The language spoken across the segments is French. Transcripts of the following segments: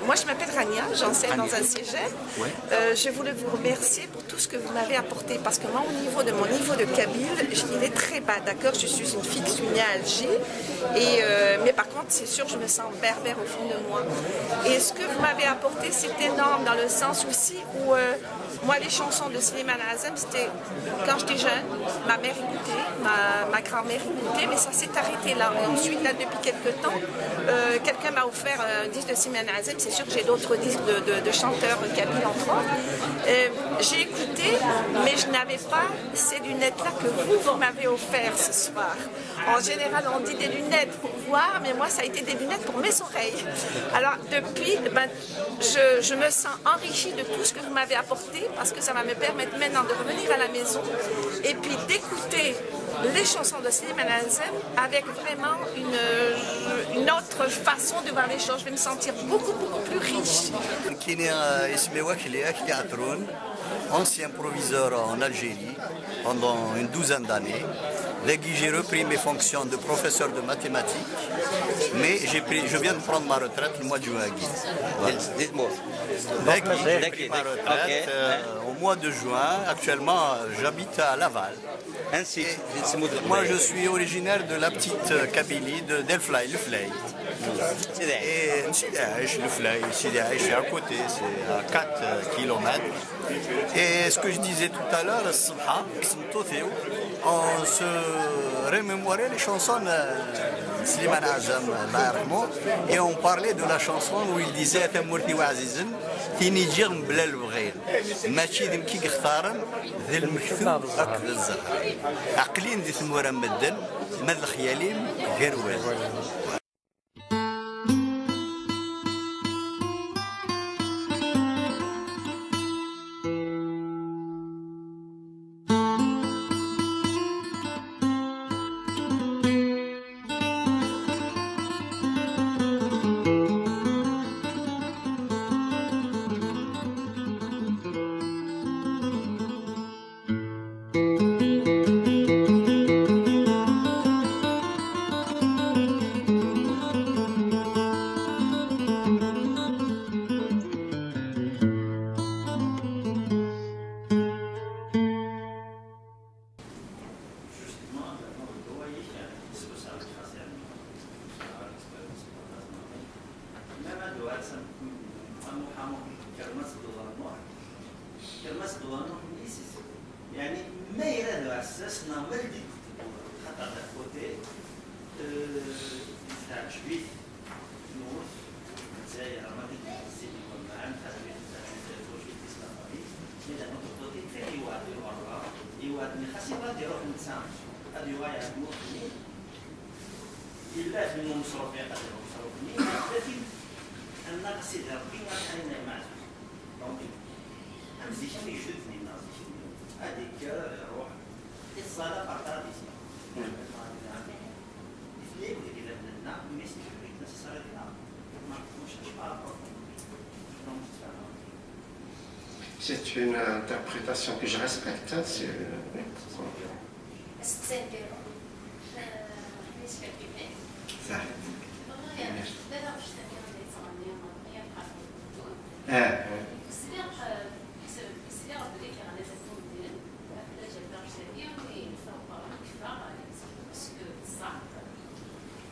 moi, je m'appelle Rania, j'enseigne dans un cégep. Ouais. Je voulais vous remercier pour tout ce que vous m'avez apporté parce que moi, au niveau de mon niveau de kabyle, il est très bas, d'accord? Je suis une fille qui suis née à Alger, mais par contre, c'est sûr, je me sens berbère au fond de moi. Et ce que vous m'avez apporté, c'est énorme dans le sens aussi où moi, les chansons de Slimane Azem, c'était quand j'étais jeune, ma mère écoutait, ma grand-mère écoutait, mais ça s'est arrêté là. Et ensuite, là, depuis quelques temps, quelqu'un m'a offert un disque de Slimane Azem. C'est sûr que j'ai d'autres disques de chanteurs kabyles, entre autres. J'ai écouté, mais je n'avais pas ces lunettes-là que vous m'avez offert ce soir. En général, on dit des lunettes pour voir, mais moi, ça a été des lunettes pour mes oreilles. Alors, depuis, je me sens enrichie de tout ce que vous m'avez apporté, parce que ça va me permettre maintenant de revenir à la maison et puis d'écouter les chansons de Slimane Azem avec vraiment une autre façon de voir les choses. Je vais me sentir beaucoup plus riche. Ancien proviseur en Algérie pendant une douzaine d'années. J'ai repris mes fonctions de professeur de mathématiques, mais je viens de prendre ma retraite le mois de juin. Voilà. Dites-moi. J'ai pris ma retraite au mois de juin. Actuellement, j'habite à Laval. Ainsi, moi, je suis originaire de la petite Kabylie d'El Flay, le Flay. Et le Flay, c'est à côté, c'est à 4 km. Et ce que je disais tout à l'heure, on se remémorait les chansons de Slimane Azem, et on parlait de la chanson où il disait تيني جير بلا البغيل ماشي ذم كي يختارن ذي المكتوب هكذا الزهر عقلين ذي ثمورا مدن ماذا خيالين غير والو. يعني ما يراد على اساس نعمل دي خطر كوتي تاع شبيت نور زي رمضان السيدي والمعن تاع توجيه الاسلامي اذا نقطتي في اي واحد يورا اي واحد اللي خاص يبغى يروح نتسامح هذه واحد مخني الا من مصروف يقدر مصروفني لكن انا قصيد ربي ما حنا معزوز دونك امزي شنو يشدني ناس هذيك روح الصلاة par tradition. C'est une interprétation que je respecte.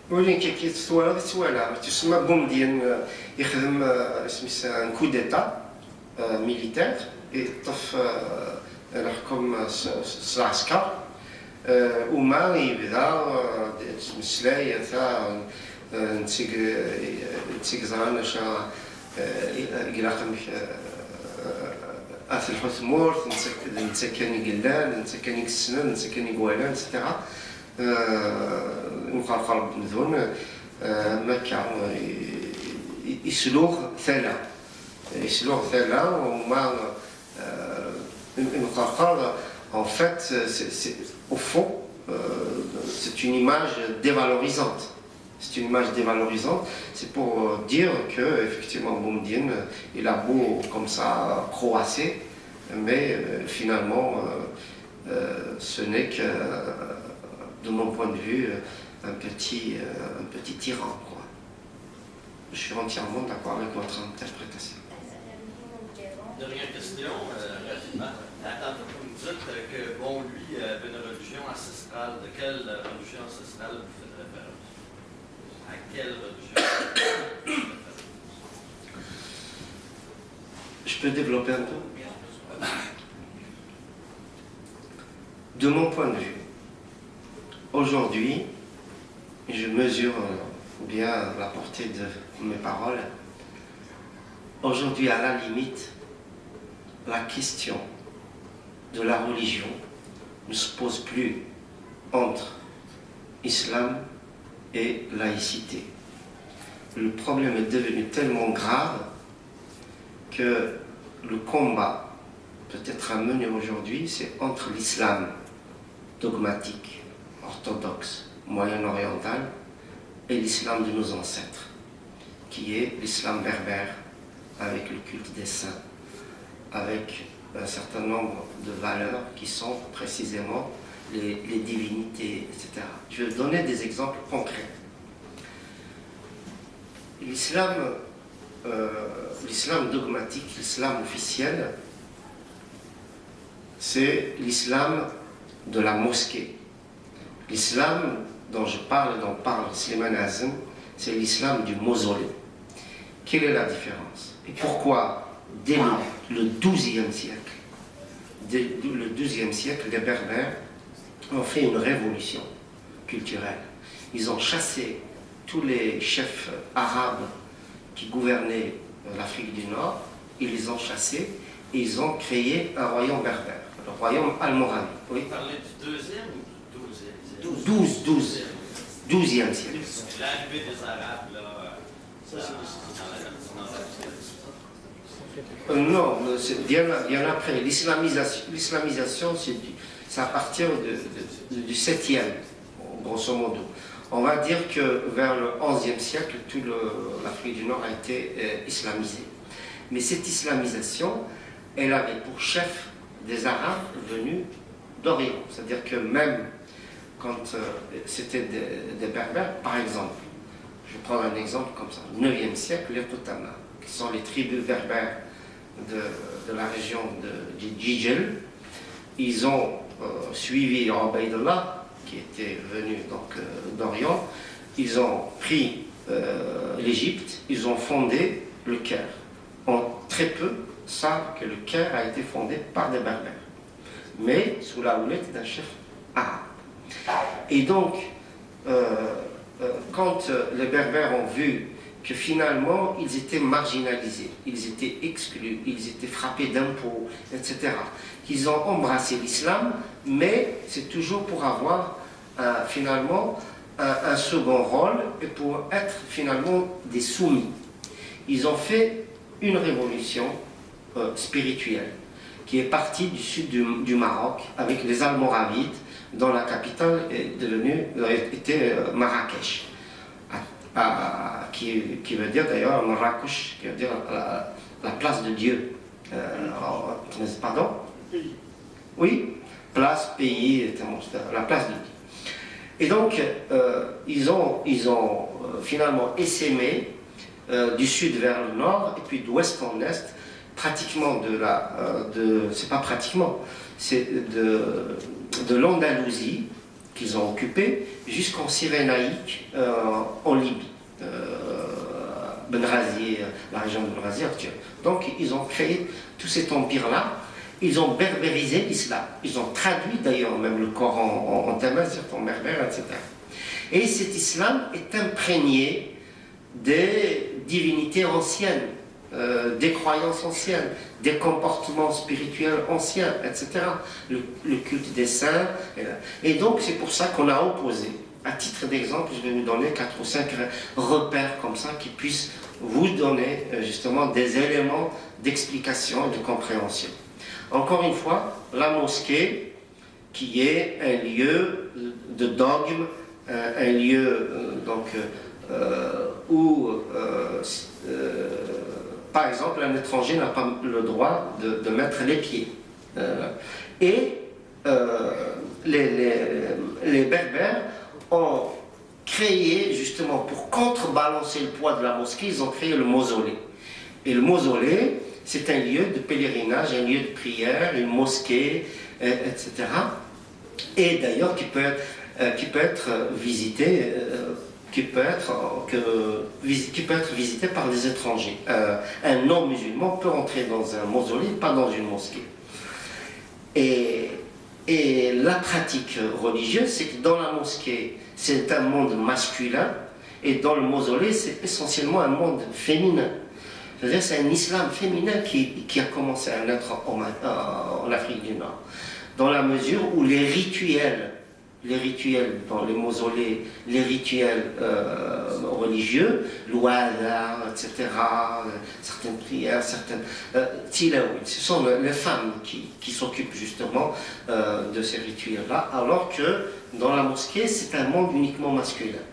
ولكن كي تسوالا تسمى بومدين يخدم سميتها ان كو ديتا ميليتير يطف الحكم العسكر وما يبدا مسلاي تاع نتيك زران شا يلاقم اث الحثمور نتسكني قلال نتسكني السنان نتسكني قوالان اتسيتيرا مقرقر بمذون مكة يسلوغ ثلا وما مقرقر en fait au fond c'est une image dévalorisante. C'est une image dévalorisante, c'est pour dire que effectivement Boumediene il a beau comme ça croasser, mais finalement ce n'est que de mon point de vue un petit tyran, quoi. je suis entièrement d'accord avec votre interprétation. Dernière question, rapidement. Tantôt, vous me dites que, bon, lui avait une religion ancestrale. De quelle religion ancestrale vous faites référence? À quelle religion vous faites référence? Je peux développer un peu? De mon point de vue, aujourd'hui, je mesure bien la portée de mes paroles. Aujourd'hui, à la limite, la question de la religion ne se pose plus entre islam et laïcité. Le problème est devenu tellement grave que le combat peut-être à mener aujourd'hui, c'est entre l'islam dogmatique, orthodoxe, moyen-oriental et l'islam de nos ancêtres, qui est l'islam berbère, avec le culte des saints, avec un certain nombre de valeurs qui sont précisément les divinités, etc. Je vais donner des exemples concrets. L'islam dogmatique, l'islam officiel, c'est l'islam de la mosquée. L'islam dont je parle, dont parle Slimane Azem, c'est l'islam du mausolée. Quelle est la différence? Et pourquoi, dès le XIIe siècle, les Berbères ont fait une révolution culturelle. Ils ont chassé tous les chefs arabes qui gouvernaient l'Afrique du Nord, ils les ont chassés et ils ont créé un royaume berbère, le royaume almoravi. Oui. Vous parlez du 2e ou du 12e? 12e siècle. L'arrivée des Arabes, là, non, c'est bien après. L'islamisation, c'est à partir du 7e, grosso modo. On va dire que vers le 11e siècle, toute l'Afrique du Nord a été islamisée. Mais cette islamisation, elle avait pour chef des Arabes venus d'Orient. C'est-à-dire que même quand c'était des Berbères, par exemple, je vais prendre un exemple comme ça, au 9e siècle, les Toutama, qui sont les tribus berbères de la région du Djidjel, ils ont suivi Ubaydullah, qui était venu donc d'Orient. Ils ont pris l'Égypte, ils ont fondé le Caire. En très peu savent que le Caire a été fondé par des Berbères, mais sous la houlette d'un chef arabe. Et donc, quand les Berbères ont vu que finalement ils étaient marginalisés, ils étaient exclus, ils étaient frappés d'impôts, etc., qu'ils ont embrassé l'islam, mais c'est toujours pour avoir finalement un second rôle et pour être finalement des soumis. Ils ont fait une révolution spirituelle qui est partie du sud du Maroc avec les Almoravides, dont la capitale était Marrakech, qui veut dire d'ailleurs Marrakech, qui veut dire la place de Dieu. Pardon? Oui, place, pays, la place de Dieu. Et donc, ils ont finalement essaimé du sud vers le nord, et puis d'ouest en est, pratiquement c'est pas pratiquement, c'est de l'Andalousie qu'ils ont occupé jusqu'en Cyrénaïque, en Libye. Benghazi, la région de Benghazi actuelle. Donc, ils ont créé tout cet empire-là. Ils ont berbérisé l'islam. Ils ont traduit d'ailleurs même le Coran en tamazight, en berbère, etc. Et cet islam est imprégné des divinités anciennes, des croyances anciennes, des comportements spirituels anciens, etc. Le culte des saints. Et donc c'est pour ça qu'on a opposé. À titre d'exemple, je vais vous donner 4 ou 5 repères comme ça qui puissent vous donner justement des éléments d'explication et de compréhension. Encore une fois, la mosquée, qui est un lieu de dogme, un lieu où, par exemple, un étranger n'a pas le droit de mettre les pieds. Et les Berbères ont créé, justement, pour contrebalancer le poids de la mosquée, ils ont créé le mausolée. Et le mausolée, c'est un lieu de pèlerinage, un lieu de prière, une mosquée, etc. Et d'ailleurs qui peut être visité, qui peut être visité par des étrangers. Un non-musulman peut entrer dans un mausolée, pas dans une mosquée. Et la pratique religieuse, c'est que dans la mosquée, c'est un monde masculin, et dans le mausolée, c'est essentiellement un monde féminin. C'est-à-dire c'est un islam féminin qui a commencé à naître en Afrique du Nord. Dans la mesure où les rituels dans les mausolées, les rituels religieux, l'ouada, etc., certaines prières, certaines tilaoui, ce sont les femmes qui s'occupent justement de ces rituels-là, alors que dans la mosquée, c'est un monde uniquement masculin.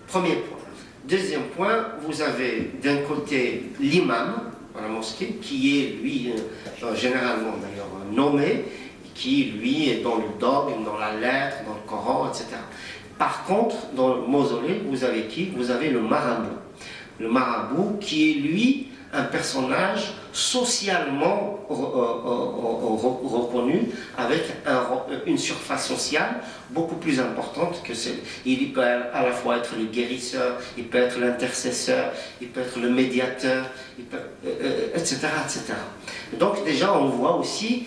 Premier point. Deuxième point, vous avez d'un côté l'imam dans la mosquée, qui est lui, généralement d'ailleurs nommé, qui lui est dans le dogme, dans la lettre, dans le Coran, etc. Par contre, dans le mausolée, vous avez qui? Vous avez le marabout. Le marabout qui est lui un personnage socialement reconnu, avec une surface sociale beaucoup plus importante que celle. Il peut à la fois être le guérisseur, il peut être l'intercesseur, il peut être le médiateur, etc., etc. Donc déjà on voit aussi,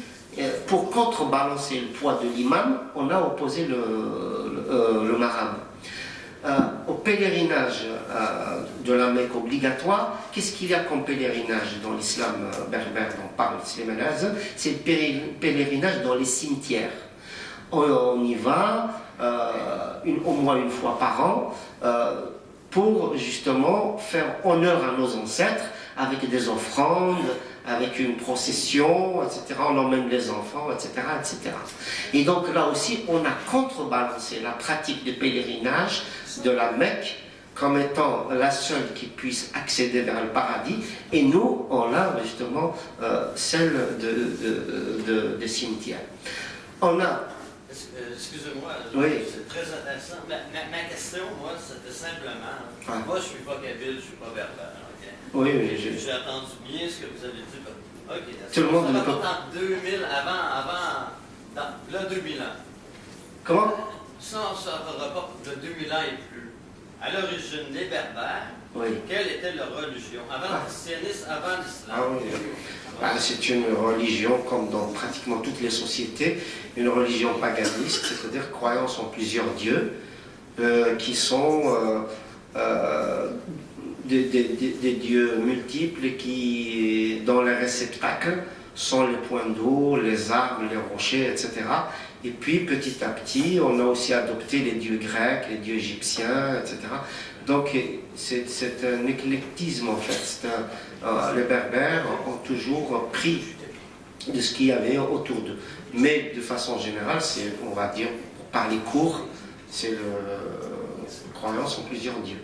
pour contrebalancer le poids de l'imam, on a opposé le marabout. Au pèlerinage de la Mecque obligatoire, qu'est-ce qu'il y a comme pèlerinage dans l'islam berbère dont parle Slimane Azem? C'est le pèlerinage dans les cimetières. On y va au moins une fois par an pour justement faire honneur à nos ancêtres avec des offrandes, avec une procession, etc. On emmène les enfants, etc., etc. Et donc là aussi, on a contrebalancé la pratique de pèlerinage de la Mecque comme étant la seule qui puisse accéder vers le paradis, et nous, on a justement celle des cimetières. On a... Excusez-moi, oui. C'est très intéressant. Ma question, moi, c'était simplement, moi je ne suis pas kabyle, je ne suis pas berbère. Okay? Oui, oui, j'ai entendu bien ce que vous avez dit. Okay. Tout le monde ne peut pas. En 2000, là 2000 ans. Comment? Ça, on se rapporte de 2000 ans et plus. À l'origine, les berbères, oui. Quelle était leur religion? Avant le christianisme, avant l'islam? Ah oui. C'est une religion, comme dans pratiquement toutes les sociétés, une religion paganiste, c'est-à-dire croyance en plusieurs dieux, qui sont des dieux multiples et qui, dans les réceptacles, sont les points d'eau, les arbres, les rochers, etc. Et puis, petit à petit, on a aussi adopté les dieux grecs, les dieux égyptiens, etc. Donc, c'est un éclectisme, en fait. Les Berbères ont toujours pris de ce qu'il y avait autour d'eux. Mais, de façon générale, on va dire, par les cours, c'est la croyance en plusieurs dieux.